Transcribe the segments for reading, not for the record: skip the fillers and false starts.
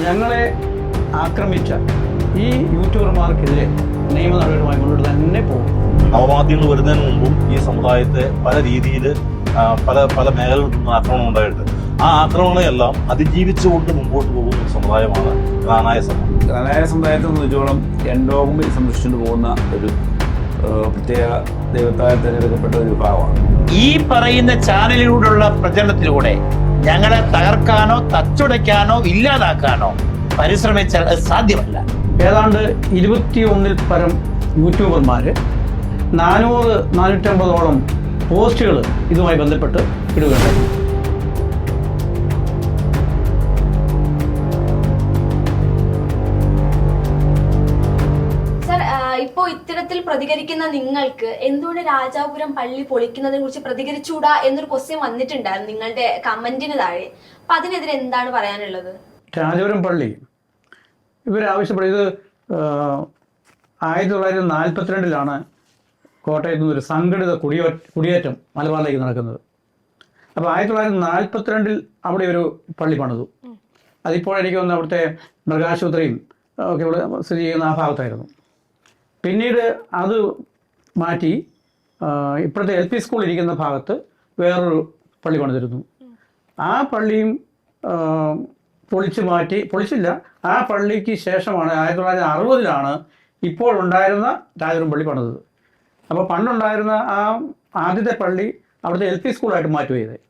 ഞങ്ങളെ ആക്രമിച്ച ഈ യൂട്യൂബർമാർക്കെതിരെ നിയമ നടപടിയുമായി മുന്നോട്ട് തന്നെ പോകും. നവമാധ്യമങ്ങൾ വരുന്നതിന് മുമ്പും ഈ സമുദായത്തെ പല രീതിയിൽ പല മേഖലകളിൽ നിന്ന് ആക്രമണം ഉണ്ടായിട്ടുണ്ട്. ആ ആക്രമണങ്ങളെല്ലാം അതിജീവിച്ചുകൊണ്ട് മുമ്പോട്ട് പോകുന്ന ഒരു സമുദായമാണ് ഗ്രാനായ സമൂഹം. ഗ്രാനായ സമുദായത്തെ സംബന്ധിച്ചോളം എൻഡോഗമി സംരക്ഷിച്ചുകൊണ്ട് പോകുന്ന ഒരു പ്രത്യേക ദൈവത്താൽ തിരഞ്ഞെടുക്കപ്പെട്ട ഒരു വിഭാഗമാണ്. ഈ പറയുന്ന ചാനലിലൂടെയുള്ള പ്രചരണത്തിലൂടെ ഞങ്ങളെ തകർക്കാനോ തച്ചുടയ്ക്കാനോ ഇല്ലാതാക്കാനോ പരിശ്രമിച്ചാൽ അത് സാധ്യമല്ല. ഏതാണ്ട് 21 പരം യൂട്യൂബർമാർ 400-450ഓളം പോസ്റ്റുകൾ ഇതുമായി ബന്ധപ്പെട്ട് ഇടുകയുണ്ടായി. ഇപ്പോ ഇത്തരത്തിൽ പ്രതികരിക്കുന്ന നിങ്ങൾക്ക് എന്തുകൊണ്ട് രാജാപുരം പള്ളി പൊളിക്കുന്നതിനെ കുറിച്ച് പ്രതികരിച്ചൂടാ എന്നൊരു ക്വസ്റ്റ്യൻ വന്നിട്ടുണ്ടായിരുന്നു നിങ്ങളുടെ കമന്റിന് താഴെ. അപ്പൊ അതിനെതിരെ എന്താണ് പറയാനുള്ളത്? രാജാപുരം പള്ളി ഇവരാവശ്യപ്പെടുന്നത് 1942 കോട്ടയത്ത് നിന്നൊരു സംഘടിത കുടിയേറ്റം മലബാറിലേക്ക് നടക്കുന്നത്. അപ്പോൾ 1942 അവിടെ ഒരു പള്ളി പണിതു. അതിപ്പോൾ എനിക്ക് തോന്നുന്നു അവിടുത്തെ മൃഗാശുപത്രിയും ഒക്കെ ഇവിടെ സ്ഥിതി ചെയ്യുന്ന ആ ഭാഗത്തായിരുന്നു. പിന്നീട് അത് മാറ്റി ഇപ്പോഴത്തെ LP സ്കൂൾ ഇരിക്കുന്ന ഭാഗത്ത് വേറൊരു പള്ളി പണിതിരുന്നു. ആ പള്ളിയും പൊളിച്ചില്ല. ആ പള്ളിക്ക് ശേഷമാണ് 1960 ഇപ്പോൾ ഉണ്ടായിരുന്ന രാജപുരം പള്ളി പണിതത്. അപ്പോൾ പണ്ടുണ്ടായിരുന്ന ആ ആദ്യത്തെ പള്ളി അവിടുത്തെ LP സ്കൂളായിട്ട് മാറ്റുക ചെയ്തത്.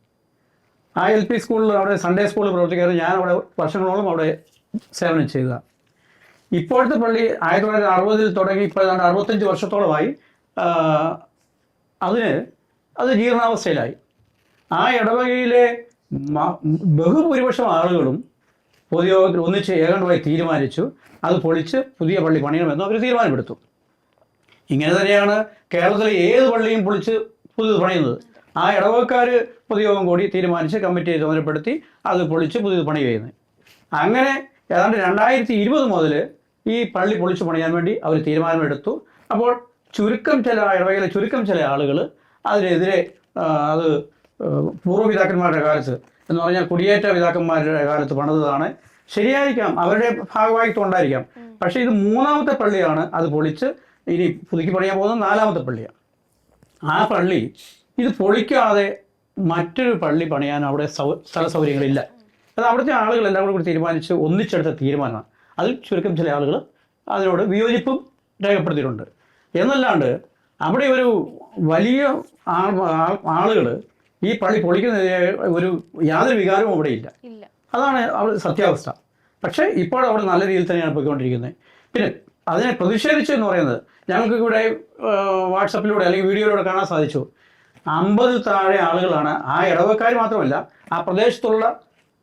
ആ LP സ്കൂളിൽ അവിടെ സൺഡേ സ്കൂളിൽ പ്രവർത്തിക്കാറ് ഞാൻ അവിടെ വർഷങ്ങളോളം അവിടെ സേവനം ചെയ്തതാണ്. ഇപ്പോഴത്തെ പള്ളി 1960 തുടങ്ങി ഇപ്പോൾ 65 വർഷത്തോളമായി അത് ജീർണാവസ്ഥയിലായി. ആ ഇടവകയിലെ ബഹുഭൂരിപക്ഷം ആളുകളും പൊതുയോഗത്തിൽ ഒന്നിച്ച് ഏകാണ്ടമായി തീരുമാനിച്ചു അത് പൊളിച്ച് പുതിയ പള്ളി പണിയണമെന്ന് അവർ തീരുമാനമെടുത്തു. ഇങ്ങനെ തന്നെയാണ് കേരളത്തിലെ ഏത് പള്ളിയും പൊളിച്ച് പുതിയത് പണിയുന്നത്. ആ ഇടവകക്കാർ പൊതുയോഗം കൂടി തീരുമാനിച്ച് കമ്മിറ്റിയെ ചുമതലപ്പെടുത്തി അത് പൊളിച്ച് പുതിയത് പണി ചെയ്യുന്നത്. അങ്ങനെ ഏതാണ്ട് 2020 മുതൽ ഈ പള്ളി പൊളിച്ച് പണിയാൻ വേണ്ടി അവർ തീരുമാനമെടുത്തു. അപ്പോൾ ഇടവകയിലെ ചുരുക്കം ചില ആളുകൾ അതിനെതിരെ അത് പൂർവ്വപിതാക്കന്മാരുടെ കാലത്ത് എന്ന് പറഞ്ഞാൽ കുടിയേറ്റ പിതാക്കന്മാരുടെ കാലത്ത് പണിതാണ്, ശരിയായിരിക്കാം, അവരുടെ ഭാഗമായിട്ടുണ്ടായിരിക്കാം. പക്ഷേ ഇത് 3ാമത്തെ പള്ളിയാണ് അത് പൊളിച്ച് ഇനി പുതുക്കി പണിയാൻ പോകുന്നത് 4ാമത്തെ പള്ളിയാണ്. ആ പള്ളി ഇത് പൊളിക്കാതെ മറ്റൊരു പള്ളി പണിയാൻ അവിടെ സ്ഥല സൗകര്യങ്ങളില്ല. അത് അവിടുത്തെ ആളുകൾ എല്ലാം കൂടി തീരുമാനിച്ച് ഒന്നിച്ചെടുത്ത തീരുമാനമാണ്. അതിൽ ചുരുക്കം ചില ആളുകൾ അതിനോട് വിയോജിപ്പും രേഖപ്പെടുത്തിയിട്ടുണ്ട്. എന്നല്ലാണ്ട് അവിടെ ഒരു വലിയ ആളുകൾ ഈ പള്ളി പൊളിക്കുന്നതിന് യാതൊരു വികാരവും അവിടെ ഇല്ല. അതാണ് അവിടെ സത്യാവസ്ഥ. പക്ഷേ ഇപ്പോൾ അവിടെ നല്ല രീതിയിൽ തന്നെയാണ് പോയിക്കൊണ്ടിരിക്കുന്നത്. പിന്നെ അതിനെ പ്രതിഷേധിച്ചു എന്ന് പറയുന്നത് ഞങ്ങൾക്ക് ഇവിടെ വാട്സപ്പിലൂടെ അല്ലെങ്കിൽ വീഡിയോയിലൂടെ കാണാൻ സാധിച്ചു. 50 താഴെ ആളുകളാണ്. ആ ഇടവക്കാർ മാത്രമല്ല, ആ പ്രദേശത്തുള്ള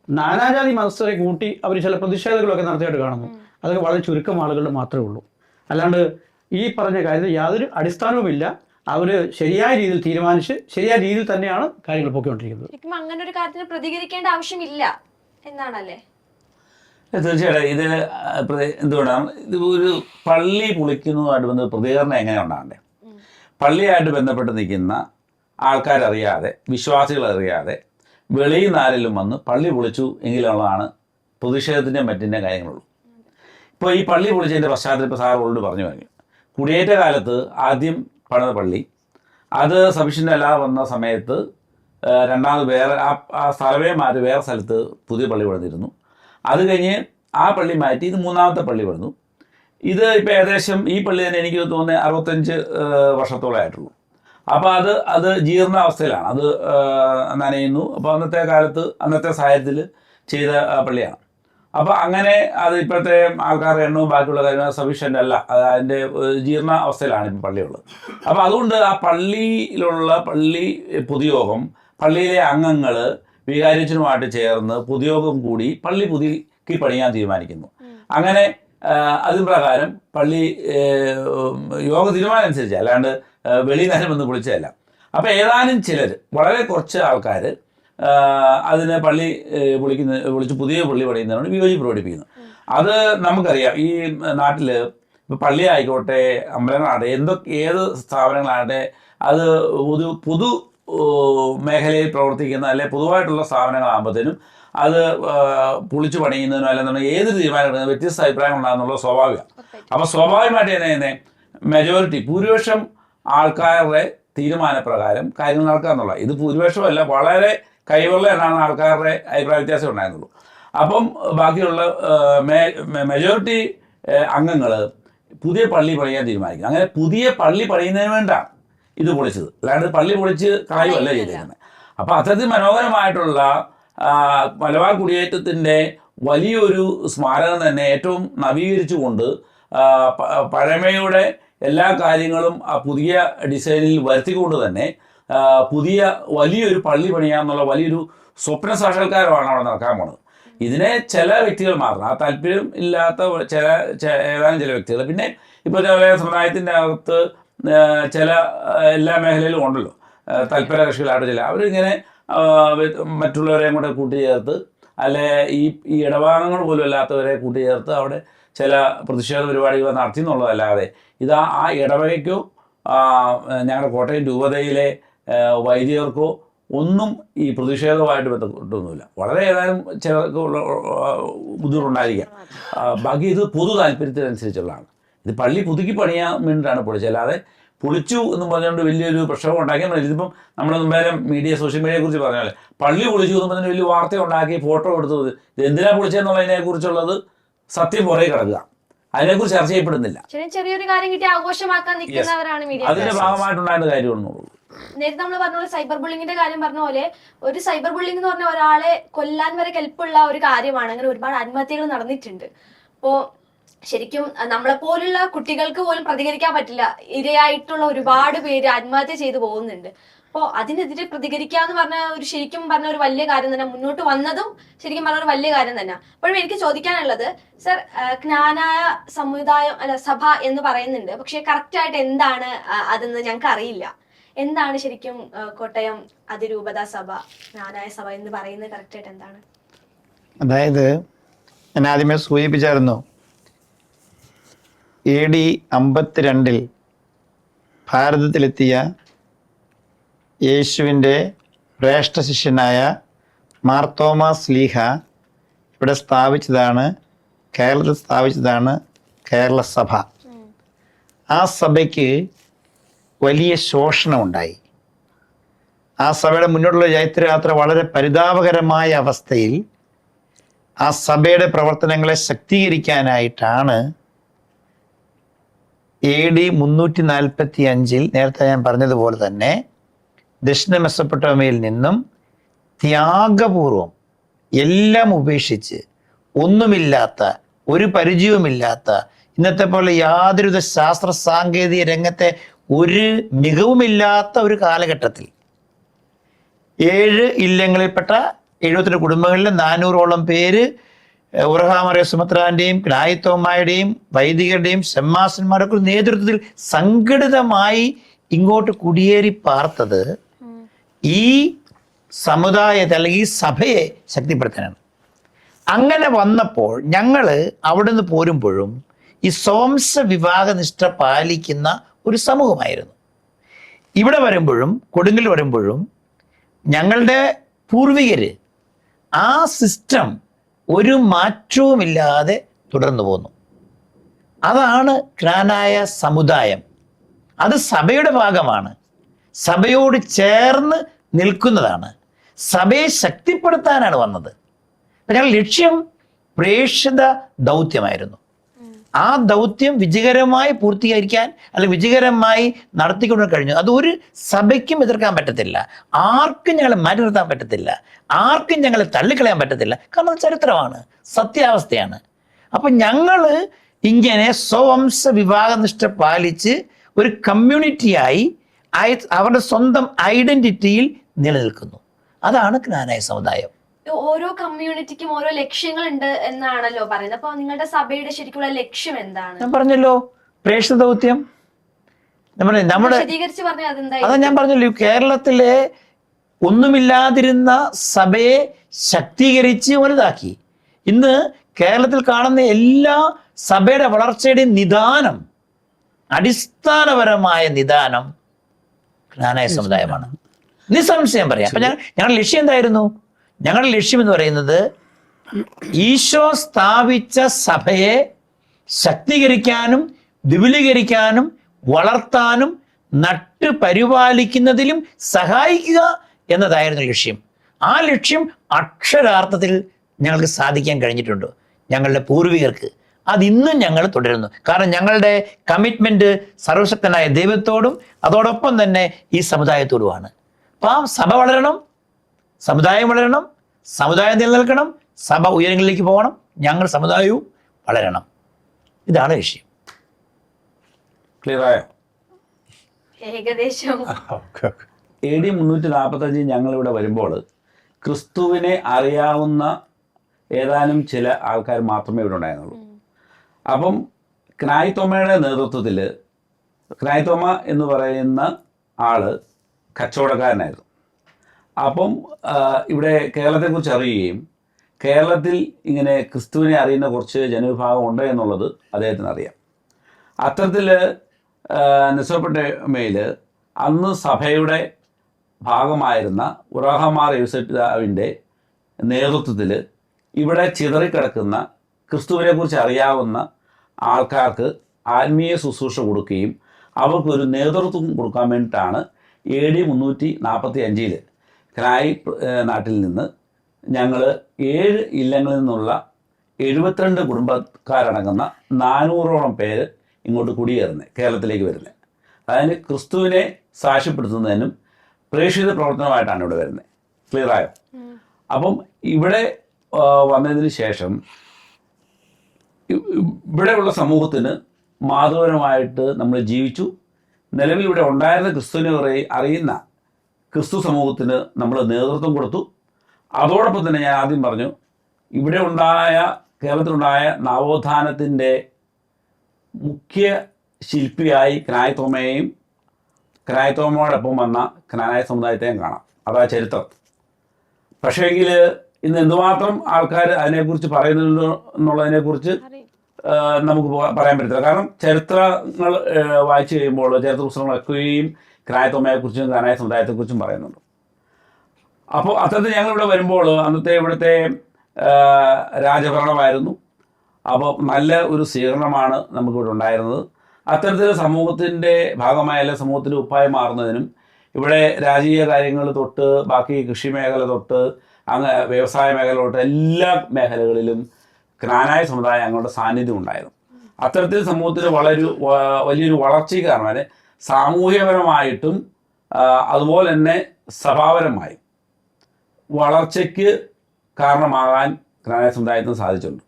നാനാജാതി മതസ്ഥരെ കൂട്ടി അവർ ചില പ്രതിഷേധങ്ങളൊക്കെ നടത്തിയിട്ട് കാണുന്നു. അതൊക്കെ വളരെ ചുരുക്കം ആളുകളുടെ മാത്രമേ ഉള്ളൂ. അല്ലാണ്ട് ഈ പറഞ്ഞ കാര്യത്തിൽ യാതൊരു അടിസ്ഥാനവുമില്ല. അവർ ശരിയായ രീതിയിൽ തീരുമാനിച്ച് ശരിയായ രീതിയിൽ തന്നെയാണ് കാര്യങ്ങൾ പോയിക്കൊണ്ടിരിക്കുന്നത്. അങ്ങനെ ഒരു കാര്യത്തിന് പ്രതികരിക്കേണ്ട ആവശ്യമില്ല എന്നാണല്ലേ? തീർച്ചയായിട്ടും ഇത് എന്തുകൊണ്ടാണ് ഇത് ഒരു പള്ളി പൊളിക്കുന്നതുമായിട്ട് ബന്ധ പ്രതികരണം എങ്ങനെ ഉണ്ടാകണ്ടേ? പള്ളിയായിട്ട് ബന്ധപ്പെട്ട് നിൽക്കുന്ന ആൾക്കാരറിയാതെ, വിശ്വാസികൾ അറിയാതെ വെളിയിൽ നിന്ന് ആരെങ്കിലും വന്ന് പള്ളി പൊളിച്ചു എങ്കിലുള്ളതാണ് പ്രതിഷേധത്തിൻ്റെയും മറ്റിൻ്റെ കാര്യങ്ങളുള്ളൂ. ഇപ്പോൾ ഈ പള്ളി പൊളിച്ചതിൻ്റെ പശ്ചാത്തലം ഇപ്പോൾ സാറോട് പറഞ്ഞു കഴിഞ്ഞു. കുടിയേറ്റ കാലത്ത് ആദ്യം പണിത പള്ളി അത് സഫീഷ്യൻ്റ് അല്ലാതെ വന്ന സമയത്ത് രണ്ടാമത് വേറെ ആ സ്ഥലമേ മാറ്റി വേറെ സ്ഥലത്ത് പുതിയ പള്ളി പണിതിരുന്നു. അത് കഴിഞ്ഞ് ആ പള്ളി മാറ്റി ഇത് 3ാമത്തെ പള്ളി പണിതു. ഇത് ഇപ്പോൾ ഏകദേശം ഈ പള്ളി തന്നെ എനിക്ക് തോന്നുന്നത് 65 വർഷത്തോളമായിട്ടുള്ളൂ. അപ്പോൾ അത് ജീർണാവസ്ഥയിലാണ്, അത് നനയുന്നു. അപ്പോൾ അന്നത്തെ സാഹചര്യത്തിൽ ചെയ്ത പള്ളിയാണ്. അപ്പോൾ അങ്ങനെ അത് ഇപ്പോഴത്തെ ആൾക്കാരുടെ എണ്ണവും ബാക്കിയുള്ള കാര്യങ്ങൾ സഫീഷ്യൻ്റ് അല്ല, അതിൻ്റെ ജീർണ അവസ്ഥയിലാണ് ഇപ്പോൾ പള്ളിയുള്ളത്. അപ്പോൾ അതുകൊണ്ട് ആ പള്ളിയിലുള്ള പൊതുയോഗം, പള്ളിയിലെ അംഗങ്ങൾ വികാരിച്ചനുമായിട്ട് ചേർന്ന് പൊതുയോഗം കൂടി പള്ളി പുതുക്കി പണിയാൻ തീരുമാനിക്കുന്നു. അങ്ങനെ അതിന് പ്രകാരം പള്ളി യോഗ തീരുമാനം അനുസരിച്ച്, അല്ലാണ്ട് വെളിയിൽ നേരം വന്ന് പൊളിച്ചതല്ല. അപ്പോൾ ഏതാനും ചിലർ, വളരെ കുറച്ച് ആൾക്കാർ അതിനെ പള്ളി പൊളിച്ച് പുതിയ പള്ളി പണിയുന്നതിനോട് വിയോജിപ്പ് പ്രകടിപ്പിക്കുന്നു. അത് നമുക്കറിയാം. ഈ നാട്ടിൽ ഇപ്പോൾ പള്ളി ആയിക്കോട്ടെ, അമ്പലങ്ങളാകട്ടെ, ഏത് സ്ഥാപനങ്ങളാകട്ടെ, അത് പൊതു മേഖലയിൽ പ്രവർത്തിക്കുന്ന അല്ലെ പൊതുവായിട്ടുള്ള സ്ഥാപനങ്ങളാകുമ്പോഴത്തേനും അത് പൊളിച്ചു പണിയുന്നതിനോ അല്ലെന്നുണ്ടെങ്കിൽ ഏതൊരു തീരുമാനം എടുക്കുന്നതിന് വ്യത്യസ്ത അഭിപ്രായം ഉണ്ടാകുന്നുള്ളത് സ്വാഭാവികം. അപ്പോൾ സ്വാഭാവികമായിട്ട് തന്നെ മെജോറിറ്റി ഭൂരിപക്ഷം ആൾക്കാരുടെ തീരുമാനപ്രകാരം കാര്യങ്ങൾ നടക്കുക എന്നുള്ള ഇത് ഭൂരിപക്ഷമല്ല, വളരെ കൈവെള്ള എന്നാണ് ആൾക്കാരുടെ അഭിപ്രായ വ്യത്യാസം ഉണ്ടായിരുന്നുള്ളൂ. അപ്പം ബാക്കിയുള്ള മെജോറിറ്റി അംഗങ്ങൾ പുതിയ പള്ളി പണിയാൻ തീരുമാനിക്കും. അങ്ങനെ പുതിയ പള്ളി പണിയുന്നതിന് വേണ്ടാണ് ഇത് പൊളിച്ചത്, അല്ലാണ്ട് പള്ളി പൊളിച്ച് കളയുമല്ല ചെയ്തിരിക്കുന്നത്. അപ്പോൾ അത്തരത്തിൽ മനോഹരമായിട്ടുള്ള മലബാർ കുടിയേറ്റത്തിൻ്റെ വലിയൊരു സ്മാരകം തന്നെ ഏറ്റവും നവീകരിച്ചുകൊണ്ട് പഴമയുടെ എല്ലാ കാര്യങ്ങളും പുതിയ ഡിസൈനിൽ വരുത്തിക്കൊണ്ട് തന്നെ പുതിയ വലിയൊരു പള്ളി പണിയാന്നുള്ള വലിയൊരു സ്വപ്ന സാക്ഷാത്കാരമാണ് അവിടെ നടക്കാൻ പോണത്. ഇതിനെ ചില വ്യക്തികൾ മാത്രം, ആ താല്പര്യം ഇല്ലാത്ത ഏതാനും ചില വ്യക്തികൾ, പിന്നെ ഇപ്പോൾ സമുദായത്തിൻ്റെ അകത്ത് ചില എല്ലാ മേഖലയിലും ഉണ്ടല്ലോ തൽപര കക്ഷികളായിട്ട് ചില അവരിങ്ങനെ മറ്റുള്ളവരെയും കൂടെ കൂട്ടിച്ചേർത്ത് അല്ലെ ഈ ഇടഭാഗങ്ങൾ പോലും അല്ലാത്തവരെ കൂട്ടിച്ചേർത്ത് അവിടെ ചില പ്രതിഷേധ പരിപാടികൾ നടത്തി എന്നുള്ളതല്ലാതെ ഇത് ആ ഇടവകയ്ക്കോ ഞങ്ങളുടെ കോട്ടയം രൂപതയിലെ വൈദികർക്കോ ഒന്നും ഈ പ്രതിഷേധവുമായിട്ട് ബന്ധപ്പെട്ടൊന്നുമില്ല. വളരെ ഏതാനും ചിലർക്ക് ബുദ്ധിമുട്ടുണ്ടായിരിക്കാം. ബാക്കി ഇത് പൊതു താല്പര്യത്തിനനുസരിച്ചുള്ളതാണ്. ഇത് പള്ളി പുതുക്കി പണിയാൻ വേണ്ടിയിട്ടാണ് പൊളിച്ചത്, അല്ലാതെ പൊളിച്ചു എന്ന് പറഞ്ഞുകൊണ്ട് വലിയൊരു പ്രക്ഷോഭം ഉണ്ടാക്കിയാൽ ഇതിപ്പം നമ്മൾ മുമ്പേരം സോഷ്യൽ മീഡിയയെ കുറിച്ച് പറഞ്ഞ പോലെ പള്ളി പൊളിച്ചു എന്ന് പറഞ്ഞാൽ വലിയ വാർത്ത ഉണ്ടാക്കി ഫോട്ടോ എടുത്തത് ഇത് എന്തിനാ പൊളിച്ചതെന്നുള്ളതിനെ കുറിച്ചുള്ളത് സത്യം പുറകെ കിടക്കുക, അതിനെക്കുറിച്ച് ചർച്ച ചെയ്യപ്പെടുന്നില്ല. ചെറിയൊരു കാര്യം കിട്ടി ആഘോഷമാക്കാൻ നിൽക്കുന്നവരാണ് മീഡിയ. അതിന്റെ ഭാഗമായിട്ടുണ്ടായിരുന്ന കാര്യമൊന്നുള്ളൂ. നേരത്തെ നമ്മൾ പറഞ്ഞ പോലെ സൈബർ ബുള്ളിങ്ങിന്റെ കാര്യം പറഞ്ഞ പോലെ ഒരു സൈബർ ബുള്ളിംഗ് എന്ന് പറഞ്ഞ ഒരാളെ കൊല്ലാൻ വരെ കെൽപ്പുള്ള ഒരു കാര്യമാണ്. അങ്ങനെ ഒരുപാട് ആത്മഹത്യകൾ നടന്നിട്ടുണ്ട്. അപ്പോ ശരിക്കും നമ്മളെ പോലുള്ള കുട്ടികൾക്ക് പോലും പ്രതികരിക്കാൻ പറ്റില്ല. ഇരയായിട്ടുള്ള ഒരുപാട് പേര് ആത്മഹത്യ ചെയ്തു പോകുന്നുണ്ട്. അപ്പോൾ അതിനെതിരെ പ്രതികരിക്കാന്ന് പറഞ്ഞ ശരിക്കും പറഞ്ഞ ഒരു വലിയ കാര്യം തന്നെ, മുന്നോട്ട് വന്നതും ശരിക്കും പറഞ്ഞ ഒരു വലിയ കാര്യം തന്നെ. അപ്പോഴും എനിക്ക് ചോദിക്കാനുള്ളത്, സർ, ജ്ഞാനായ സമുദായം അല്ല സഭ എന്ന് പറയുന്നുണ്ട്, പക്ഷെ കറക്റ്റ് ആയിട്ട് എന്താണ് അതെന്ന് ഞങ്ങൾക്ക് അറിയില്ല. എന്താണ് ശരിക്കും കോട്ടയം അതിരൂപത സഭ, ജ്ഞാനായ സഭ എന്ന് പറയുന്നത് കറക്റ്റ് ആയിട്ട് എന്താണ്? അതായത് ഞാൻ ആദ്യമേ സൂചിപ്പിച്ചായിരുന്നു, AD 52 ഭാരതത്തിലെത്തിയ യേശുവിൻ്റെ ശ്രേഷ്ഠ ശിഷ്യനായ മാർത്തോമാ ശ്ലീഹ ഇവിടെ സ്ഥാപിച്ചതാണ്, കേരളത്തിൽ സ്ഥാപിച്ചതാണ് കേരള സഭ. ആ സഭയ്ക്ക് വലിയ ശോഷണമുണ്ടായി. ആ സഭയുടെ മുന്നോട്ടുള്ള ചൈത്രയാത്ര വളരെ പരിതാപകരമായ അവസ്ഥയിൽ ആ സഭയുടെ പ്രവർത്തനങ്ങളെ ശക്തീകരിക്കാനായിട്ടാണ് AD 345 നേരത്തെ ഞാൻ പറഞ്ഞതുപോലെ തന്നെ ദക്ഷിണ മെസൊപ്പൊട്ടേമിയയിൽ നിന്നും ത്യാഗപൂർവം എല്ലാം ഉപേക്ഷിച്ച്, ഒന്നുമില്ലാത്ത ഒരു പരിചയവുമില്ലാത്ത, ഇന്നത്തെ പോലെ യാതൊരുവിധ ശാസ്ത്ര സാങ്കേതിക രംഗത്തെ ഒരു മികവുമില്ലാത്ത ഒരു കാലഘട്ടത്തിൽ 7 ഇല്ലങ്ങളിൽപ്പെട്ട 72 കുടുംബങ്ങളിൽ 400ഓളം പേര് ഉറഹാമറിയ സുമത്രാൻ്റെയും ക്നായിത്തോമായുടെയും വൈദികരുടെയും ഷമ്മാസന്മാരൊക്കെ നേതൃത്വത്തിൽ സംഘടിതമായി ഇങ്ങോട്ട് കുടിയേറി പാർത്തത് ഈ സമുദായത്തെ അല്ലെങ്കിൽ ഈ സഭയെ ശക്തിപ്പെടുത്താനാണ്. അങ്ങനെ വന്നപ്പോൾ ഞങ്ങൾ അവിടെ നിന്ന് പോരുമ്പോഴും ഈ സ്വംശ വിവാഹനിഷ്ഠ പാലിക്കുന്ന ഒരു സമൂഹമായിരുന്നു. ഇവിടെ വരുമ്പോഴും കൊടുങ്ങൽ വരുമ്പോഴും ഞങ്ങളുടെ പൂർവികർ ആ സിസ്റ്റം ഒരു മാറ്റവുമില്ലാതെ തുടർന്നു പോന്നു. അതാണ് ജ്ഞാനായ സമുദായം. അത് സഭയുടെ ഭാഗമാണ്, സഭയോട് ചേർന്ന് നിൽക്കുന്നതാണ്, സഭയെ ശക്തിപ്പെടുത്താനാണ് വന്നത്. ഞങ്ങളുടെ ലക്ഷ്യം പ്രേക്ഷിത ദൗത്യമായിരുന്നു. ആ ദൗത്യം വിജയകരമായി പൂർത്തീകരിക്കാൻ അല്ലെങ്കിൽ വിജയകരമായി നടത്തിക്കൊണ്ട് കഴിഞ്ഞു. അത് ഒരു സഭയ്ക്കും എതിർക്കാൻ പറ്റത്തില്ല, ആർക്കും ഞങ്ങളെ മാറ്റി നിർത്താൻ പറ്റത്തില്ല, ആർക്കും ഞങ്ങളെ തള്ളിക്കളയാൻ പറ്റത്തില്ല. കാരണം ചരിത്രമാണ്, സത്യാവസ്ഥയാണ്. അപ്പം ഞങ്ങൾ ഇങ്ങനെ സ്വവംശ വിവാഹനിഷ്ഠ പാലിച്ച് ഒരു കമ്മ്യൂണിറ്റിയായി അവരുടെ സ്വന്തം ഐഡന്റിറ്റിയിൽ നിലനിൽക്കുന്നു. അതാണ് ജ്ഞാനായ സമുദായം. ഓരോ കമ്മ്യൂണിറ്റിക്കും ഓരോ ലക്ഷ്യങ്ങളുണ്ട് എന്നാണല്ലോ പറയുന്നത്. അപ്പൊ നിങ്ങളുടെ സഭയുടെ ശരിക്കുള്ള ലക്ഷ്യം എന്താണ്? ഞാൻ പറഞ്ഞല്ലോ, പ്രേക്ഷിത ദൗത്യം. നമ്മുടെ അതാ ഞാൻ പറഞ്ഞല്ലോ, കേരളത്തിലെ ഒന്നുമില്ലാതിരുന്ന സഭയെ ശക്തീകരിച്ച് വലുതാക്കി. ഇന്ന് കേരളത്തിൽ കാണുന്ന എല്ലാ സഭയുടെ വളർച്ചയുടെയും നിദാനം, അടിസ്ഥാനപരമായ നിദാനം ജ്ഞാനായ സമുദായമാണ്. നിസ്സംശയം പറയാം. അപ്പൊ ഞങ്ങളുടെ ലക്ഷ്യം എന്തായിരുന്നു? ഞങ്ങളുടെ ലക്ഷ്യം എന്ന് പറയുന്നത് ഈശോ സ്ഥാപിച്ച സഭയെ ശക്തീകരിക്കാനും വിപുലീകരിക്കാനും വളർത്താനും നട്ട് പരിപാലിക്കുന്നതിലും സഹായിക്കുക എന്നതായിരുന്നു ലക്ഷ്യം. ആ ലക്ഷ്യം അക്ഷരാർത്ഥത്തിൽ ഞങ്ങൾക്ക് സാധിക്കാൻ കഴിഞ്ഞിട്ടുണ്ട്, ഞങ്ങളുടെ പൂർവികർക്ക്. അതിന്നും ഞങ്ങൾ തുടരുന്നു. കാരണം ഞങ്ങളുടെ കമ്മിറ്റ്മെൻറ്റ് സർവശക്തനായ ദൈവത്തോടും അതോടൊപ്പം തന്നെ ഈ സമുദായത്തോടുമാണ്. അപ്പം ആ സഭ വളരണം, സമുദായം വളരണം, സമുദായം നിലനിൽക്കണം, സഭ ഉയരങ്ങളിലേക്ക് പോകണം, ഞങ്ങൾ സമുദായവും വളരണം. ഇതാണ് വിഷയം. ക്ലിയർ ആയോ? ഏകദേശം AD 345 ഞങ്ങളിവിടെ വരുമ്പോൾ ക്രിസ്തുവിനെ അറിയാവുന്ന ഏതാനും ചില ആൾക്കാർ മാത്രമേ ഇവിടെ ഉണ്ടായിരുന്നുള്ളൂ. അപ്പം ക്നായിത്തോമയുടെ നേതൃത്വത്തിൽ, ക്നായിത്തോമ എന്ന് പറയുന്ന ആള് കച്ചവടക്കാരനായിരുന്നു. അപ്പം ഇവിടെ കേരളത്തെക്കുറിച്ച് അറിയുകയും കേരളത്തിൽ ഇങ്ങനെ ക്രിസ്തുവിനെ അറിയുന്ന കുറച്ച് ജനവിഭാഗം ഉണ്ട് എന്നുള്ളത് അദ്ദേഹത്തിന് അറിയാം. അത്തരത്തിൽ മെസോപ്പൊട്ടേമിയയിൽ അന്ന് സഭയുടെ ഭാഗമായിരുന്ന ഉറാഹമാർ യൂസഫിതാവിൻ്റെ നേതൃത്വത്തിൽ ഇവിടെ ചിതറിക്കിടക്കുന്ന ക്രിസ്തുവിനെക്കുറിച്ച് അറിയാവുന്ന ആൾക്കാർക്ക് ആത്മീയ ശുശ്രൂഷ കൊടുക്കുകയും അവർക്കൊരു നേതൃത്വം കൊടുക്കാൻ വേണ്ടിയിട്ടാണ് AD 345 ക്നായി നാട്ടിൽ നിന്ന് ഞങ്ങൾ 7 ഇല്ലങ്ങളിൽ നിന്നുള്ള 72 കുടുംബക്കാരടങ്ങുന്ന 400ഓളം പേര് ഇങ്ങോട്ട് കുടിയേറുന്നത്, കേരളത്തിലേക്ക് വരുന്നത്. അതായത് ക്രിസ്തുവിനെ സാക്ഷ്യപ്പെടുത്തുന്നതിനും പ്രേക്ഷിത പ്രവർത്തനമായിട്ടാണ് ഇവിടെ വരുന്നത്. ക്ലിയർ ആയോ? അപ്പം ഇവിടെ വന്നതിന് ശേഷം ഇവിടെയുള്ള സമൂഹത്തിന് മാതൃപരമായിട്ട് നമ്മൾ ജീവിച്ചു. നിലവിൽ ഇവിടെ ഉണ്ടായിരുന്ന ക്രിസ്തുവിനെ അറിയുന്ന ക്രിസ്തു സമൂഹത്തിന് നമ്മൾ നേതൃത്വം കൊടുത്തു. അതോടൊപ്പം തന്നെ ഞാൻ ആദ്യം പറഞ്ഞു, ഇവിടെ കേരളത്തിലുണ്ടായ നവോത്ഥാനത്തിൻ്റെ മുഖ്യ ശില്പിയായി ക്നായിത്തോമയെയും ക്നായിത്തോമയോടൊപ്പം വന്ന ക്നാനായ സമുദായത്തെയും കാണാം. അതാ ചരിത്രം. പക്ഷേങ്കിൽ ഇന്ന് എന്തുമാത്രം ആൾക്കാർ അതിനെക്കുറിച്ച് പറയുന്നുണ്ടോ എന്നുള്ളതിനെക്കുറിച്ച് നമുക്ക് പറയാൻ പറ്റത്തില്ല. കാരണം ചരിത്രങ്ങൾ വായിച്ചു കഴിയുമ്പോൾ ചരിത്ര പുസ്തകങ്ങളൊക്കെയും ക്നായിത്തോമയെക്കുറിച്ചും ക്നാനായ സമുദായത്തെക്കുറിച്ചും പറയുന്നുണ്ട്. അപ്പോൾ അത്തരത്തിൽ ഞങ്ങളിവിടെ വരുമ്പോൾ അന്നത്തെ ഇവിടുത്തെ രാജഭരണമായിരുന്നു. അപ്പോൾ നല്ല ഒരു സ്വീകരണമാണ് നമുക്കിവിടെ ഉണ്ടായിരുന്നത്. അത്തരത്തിൽ സമൂഹത്തിൻ്റെ ഭാഗമായ സമൂഹത്തിൻ്റെ ഉപ്പായി മാറുന്നതിനും ഇവിടെ രാജകീയ കാര്യങ്ങൾ തൊട്ട് ബാക്കി കൃഷി മേഖല തൊട്ട് വ്യവസായ മേഖല തൊട്ട് എല്ലാ മേഖലകളിലും ക്നാനായ സമുദായം ഞങ്ങളുടെ സാന്നിധ്യം ഉണ്ടായിരുന്നു. അത്തരത്തിൽ സമൂഹത്തിൽ വലിയൊരു വളർച്ചയ്ക്ക് കാരണം സാമൂഹ്യപരമായിട്ടും അതുപോലെ തന്നെ സഭാപരമായും വളർച്ചയ്ക്ക് കാരണമാകാൻ ക്നാനായ സമുദായത്തിന് സാധിച്ചിട്ടുണ്ട്.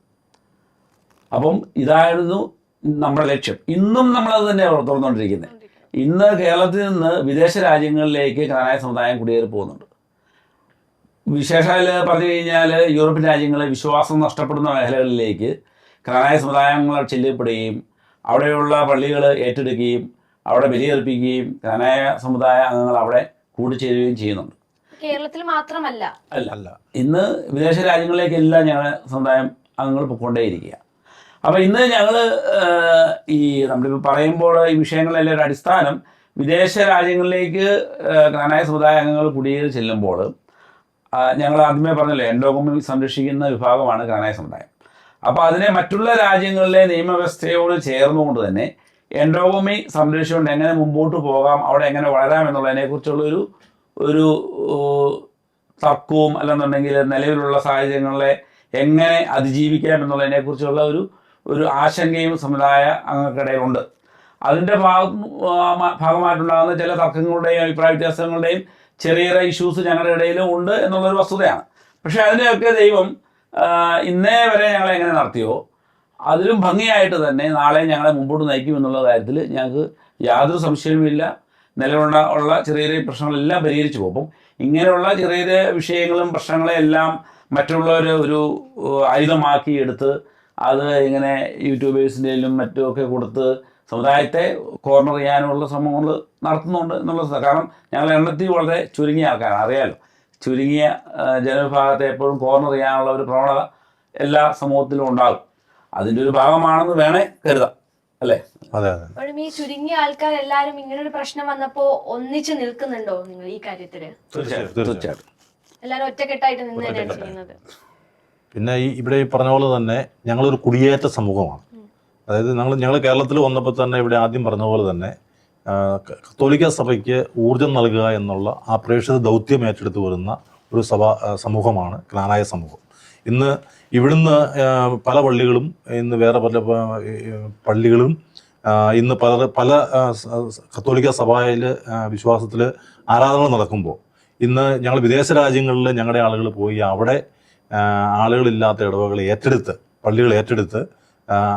അപ്പം ഇതായിരുന്നു നമ്മുടെ ലക്ഷ്യം. ഇന്നും നമ്മളത് തന്നെ തുറന്നുകൊണ്ടിരിക്കുന്നത്. ഇന്ന് കേരളത്തിൽ നിന്ന് വിദേശ രാജ്യങ്ങളിലേക്ക് ക്നാനായ സമുദായം കുടിയേറി പോകുന്നുണ്ട്. വിശേഷാൽ പറഞ്ഞു കഴിഞ്ഞാൽ യൂറോപ്യൻ രാജ്യങ്ങളെ വിശ്വാസം നഷ്ടപ്പെടുന്ന മേഖലകളിലേക്ക് ക്നാനായ സമുദായങ്ങൾ ചെല്ലപ്പെടുകയും അവിടെയുള്ള പള്ളികൾ ഏറ്റെടുക്കുകയും അവിടെ ബലിയർപ്പിക്കുകയും ക്നാനായ സമുദായ അംഗങ്ങൾ അവിടെ കൂടിച്ചേരുകയും ചെയ്യുന്നുണ്ട്. കേരളത്തിൽ മാത്രമല്ല, അല്ല, ഇന്ന് വിദേശ രാജ്യങ്ങളിലേക്കെല്ലാം ഞങ്ങളുടെ സമുദായം അംഗങ്ങൾ പൊയ്ക്കൊണ്ടേയിരിക്കുക. അപ്പോൾ ഇന്ന് ഞങ്ങൾ ഈ നമ്മളിപ്പോൾ പറയുമ്പോൾ ഈ വിഷയങ്ങളെല്ലാം ഒരു അടിസ്ഥാനം വിദേശ രാജ്യങ്ങളിലേക്ക് ക്നാനായ സമുദായ അംഗങ്ങൾ കുടിയേറി ചെല്ലുമ്പോൾ ഞങ്ങൾ ആദ്യമേ പറഞ്ഞല്ലോ എൻഡോഗമി സംരക്ഷിക്കുന്ന വിഭാഗമാണ് ക്നാനായ സമുദായം. അപ്പോൾ അതിനെ മറ്റുള്ള രാജ്യങ്ങളിലെ നിയമവ്യവസ്ഥയോട് ചേർന്നുകൊണ്ട് തന്നെ എൻഡോഗമി സംരക്ഷിച്ചുകൊണ്ട് എങ്ങനെ മുമ്പോട്ട് പോകാം, അവിടെ എങ്ങനെ വളരാം എന്നുള്ളതിനെക്കുറിച്ചുള്ളൊരു തർക്കവും അല്ലെന്നുണ്ടെങ്കിൽ നിലവിലുള്ള സാഹചര്യങ്ങളെ എങ്ങനെ അതിജീവിക്കാം എന്നുള്ളതിനെക്കുറിച്ചുള്ള ഒരു ആശങ്കയും സമുദായ അംഗങ്ങൾക്കിടയിലുണ്ട്. അതിൻ്റെ ഭാഗമായിട്ടുണ്ടാകുന്ന ചില തർക്കങ്ങളുടെയും അഭിപ്രായ വ്യത്യാസങ്ങളുടെയും ചെറിയ ഇഷ്യൂസ് ഞങ്ങളുടെ ഇടയിലും ഉണ്ട് എന്നുള്ളൊരു വസ്തുതയാണ്. പക്ഷേ അതിനെയൊക്കെ ദൈവം ഇന്നേ വരെ ഞങ്ങളെ എങ്ങനെ നടത്തിയോ അതിലും ഭംഗിയായിട്ട് തന്നെ നാളെ ഞങ്ങളെ മുമ്പോട്ട് നയിക്കും എന്നുള്ള കാര്യത്തിൽ ഞങ്ങൾക്ക് യാതൊരു സംശയവുമില്ല. നിലവിലുള്ള ചെറിയ ചെറിയ പ്രശ്നങ്ങളെല്ലാം പരിഹരിച്ചു പോകും. ഇങ്ങനെയുള്ള ചെറിയ ചെറിയ വിഷയങ്ങളും പ്രശ്നങ്ങളെല്ലാം മറ്റുള്ളവർ ഒരു ആയുധമാക്കി എടുത്ത് അത് ഇങ്ങനെ യൂട്യൂബേഴ്സിൻ്റെയിലും മറ്റുമൊക്കെ കൊടുത്ത് സമുദായത്തെ കോർണർ ചെയ്യാനുള്ള ശ്രമങ്ങൾ നടത്തുന്നുണ്ട് എന്നുള്ളത്. കാരണം ഞങ്ങൾ എണ്ണത്തിൽ വളരെ ചുരുങ്ങിയ ആൾക്കാരാണ്, അറിയാലോ. ചുരുങ്ങിയ ജനവിഭാഗത്തെ എപ്പോഴും കോർണർ ചെയ്യാനുള്ള ഒരു പ്രവണത എല്ലാ സമൂഹത്തിലും ഉണ്ടാകും. അതിൻ്റെ ഒരു ഭാഗമാണെന്ന് വേണേ കരുതാം, അല്ലേ? അതെ. അപ്പോഴും ഈ ചുരുങ്ങിയ ആൾക്കാർ എല്ലാവരും ഇങ്ങനൊരു പ്രശ്നം വന്നപ്പോൾ ഒന്നിച്ച് നിൽക്കുന്നുണ്ടോ നിങ്ങൾ ഈ കാര്യത്തില്? തീർച്ചയായിട്ടും. എല്ലാരും ഒറ്റക്കെട്ടായിട്ട് നിന്ന് തന്നെയാണ് ചെയ്യുന്നത്. പിന്നെ ഇവിടെ ഈ പറഞ്ഞ പോലെ തന്നെ ഞങ്ങളൊരു കുടിയേറ്റ സമൂഹമാണ്. അതായത് ഞങ്ങൾ കേരളത്തിൽ വന്നപ്പോൾ തന്നെ ഇവിടെ ആദ്യം പറഞ്ഞ പോലെ തന്നെ കത്തോലിക്ക സഭയ്ക്ക് ഊർജം നൽകുക എന്നുള്ള ആ പ്രേക്ഷിത ദൗത്യം ഏറ്റെടുത്ത് വരുന്ന ഒരു സമൂഹമാണ് ക്നാനായ സമൂഹം. ഇന്ന് ഇവിടുന്ന് പല പള്ളികളും ഇന്ന് വേറെ പല പള്ളികളും ഇന്ന് പല കത്തോലിക്ക സഭയിൽ വിശ്വാസത്തിൽ ആരാധന നടക്കുമ്പോൾ ഇന്ന് ഞങ്ങൾ വിദേശ രാജ്യങ്ങളിൽ ഞങ്ങളുടെ ആളുകൾ പോയി അവിടെ ആളുകളില്ലാത്ത ഇടവകൾ ഏറ്റെടുത്ത് പള്ളികൾ ഏറ്റെടുത്ത്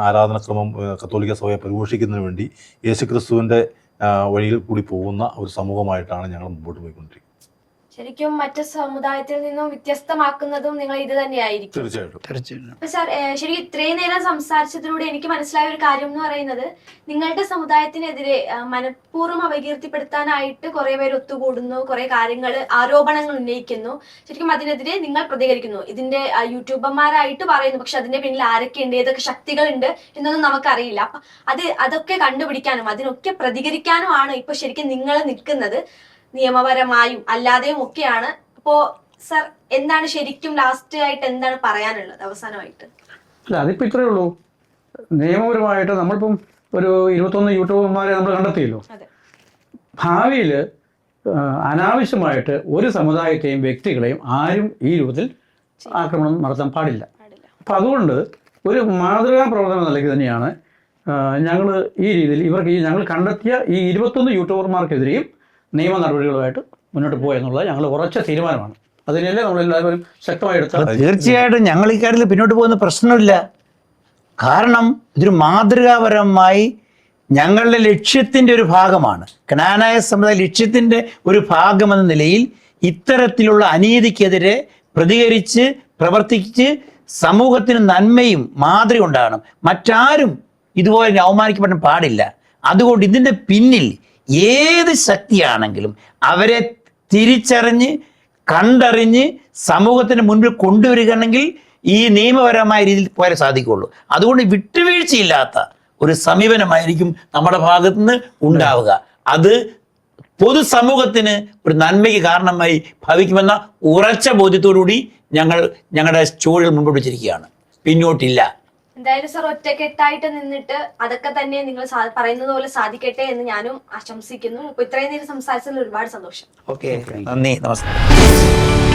ആരാധനക്രമം കത്തോലിക്ക സഭയെ പരിപോഷിക്കുന്നതിന് വേണ്ടി യേശുക്രിസ്തുവിൻ്റെ വഴിയിൽ കൂടി പോകുന്ന ഒരു സമൂഹമായിട്ടാണ് ഞങ്ങൾ മുമ്പോട്ട് പോയിക്കൊണ്ടിരിക്കുന്നത്. ശരിക്കും മറ്റു സമുദായത്തിൽ നിന്നും വ്യത്യസ്തമാക്കുന്നതും നിങ്ങൾ ഇത് തന്നെയായിരിക്കും. തീർച്ചയായിട്ടും. അപ്പൊ സാർ, ശരിക്കും ഇത്രയും നേരം സംസാരിച്ചതിലൂടെ എനിക്ക് മനസ്സിലായ ഒരു കാര്യം എന്ന് പറയുന്നത്, നിങ്ങളുടെ സമുദായത്തിനെതിരെ മനഃപൂർവ്വം അപകീർത്തിപ്പെടുത്താനായിട്ട് കുറെ പേര് ഒത്തുകൂടുന്നു, കുറെ കാര്യങ്ങൾ ആരോപണങ്ങൾ ഉന്നയിക്കുന്നു. ശരിക്കും അതിനെതിരെ നിങ്ങൾ പ്രതികരിക്കുന്നു. ഇതിന്റെ യൂട്യൂബർമാരായിട്ട് പറയുന്നു, പക്ഷെ അതിന്റെ പിന്നിൽ ആരൊക്കെയുണ്ട്, ഏതൊക്കെ ശക്തികളുണ്ട് എന്നൊന്നും നമുക്കറിയില്ല. അപ്പൊ അതൊക്കെ കണ്ടുപിടിക്കാനും അതിനൊക്കെ പ്രതികരിക്കാനുമാണ് ഇപ്പൊ ശരിക്കും നിങ്ങൾ നിൽക്കുന്നത്. നിയമപരമായും അല്ലാതെയും ഒക്കെയാണ്. അപ്പോ സർ, എന്താണ് ശരിക്കും ലാസ്റ്റ് ആയിട്ട് എന്താണ് പറയാനുള്ളത് അവസാനമായിട്ട്? അല്ല, അതിപ്പോൾ ഇത്രയേ ഉള്ളൂ. നിയമപരമായിട്ട് നമ്മളിപ്പം ഒരു 21 യൂട്യൂബർമാരെ നമ്മൾ കണ്ടെത്തിയല്ലോ. ഭാവിയിൽ അനാവശ്യമായിട്ട് ഒരു സമുദായത്തെയും വ്യക്തികളെയും ആരും ഈ രൂപത്തിൽ ആക്രമണം നടത്താൻ പാടില്ല. അപ്പം അതുകൊണ്ട് ഒരു മാതൃകാ പ്രവർത്തനം നൽകി തന്നെയാണ് ഞങ്ങൾ ഈ രീതിയിൽ ഞങ്ങൾ കണ്ടെത്തിയ ഈ 21 യൂട്യൂബർമാർക്കെതിരെയും നിയമ നടപടികളുമായിട്ട് മുന്നോട്ട് പോകുക എന്നുള്ളത് ഞങ്ങൾ ഉറച്ച തീരുമാനമാണ്. അതിനല്ലേ നമ്മളെല്ലാവരും ശക്തമായി എടുത്ത. തീർച്ചയായിട്ടും ഞങ്ങൾ ഈ കാര്യത്തിൽ പിന്നോട്ട് പോകുന്ന പ്രശ്നമില്ല. കാരണം ഇതൊരു മാതൃകാപരമായി ഞങ്ങളുടെ ലക്ഷ്യത്തിൻ്റെ ഒരു ഭാഗമാണ്. ക്നാനായ സമുദായ ലക്ഷ്യത്തിൻ്റെ ഒരു ഭാഗമെന്ന നിലയിൽ ഇത്തരത്തിലുള്ള അനീതിക്കെതിരെ പ്രതികരിച്ച് പ്രവർത്തിച്ച് സമൂഹത്തിന് നന്മയും മാതൃക ഉണ്ടാകണം. മറ്റാരും ഇതുപോലെ അവമാനിക്കപ്പെടാൻ പാടില്ല. അതുകൊണ്ട് ഇതിൻ്റെ പിന്നിൽ ഏത് ശക്തിയാണെങ്കിലും അവരെ തിരിച്ചറിഞ്ഞ് കണ്ടറിഞ്ഞ് സമൂഹത്തിന് മുൻപിൽ കൊണ്ടുവരികയാണെങ്കിൽ ഈ നിയമപരമായ രീതിയിൽ പോയാലേ സാധിക്കുകയുള്ളൂ. അതുകൊണ്ട് വിട്ടുവീഴ്ചയില്ലാത്ത ഒരു സമീപനമായിരിക്കും നമ്മുടെ ഭാഗത്തു നിന്ന് ഉണ്ടാവുക. അത് പൊതുസമൂഹത്തിന് ഒരു നന്മയ്ക്ക് കാരണമായി ഭവിക്കുമെന്ന ഉറച്ച ബോധ്യത്തോടുകൂടി ഞങ്ങളുടെ ചുവടുകൾ മുൻപോട്ട് വെച്ചിരിക്കുകയാണ്. പിന്നോട്ടില്ല. എന്തായാലും സർ, ഒറ്റക്കെട്ടായിട്ട് നിന്നിട്ട് അതൊക്കെ തന്നെ നിങ്ങൾ പറയുന്നത് പോലെ സാധിക്കട്ടെ എന്ന് ഞാനും ആശംസിക്കുന്നു. അപ്പൊ ഇത്രയും നേരം സംസാരിച്ചതിൽ ഒരുപാട് സന്തോഷം. ഓക്കെ, നന്ദി, നമസ്കാരം.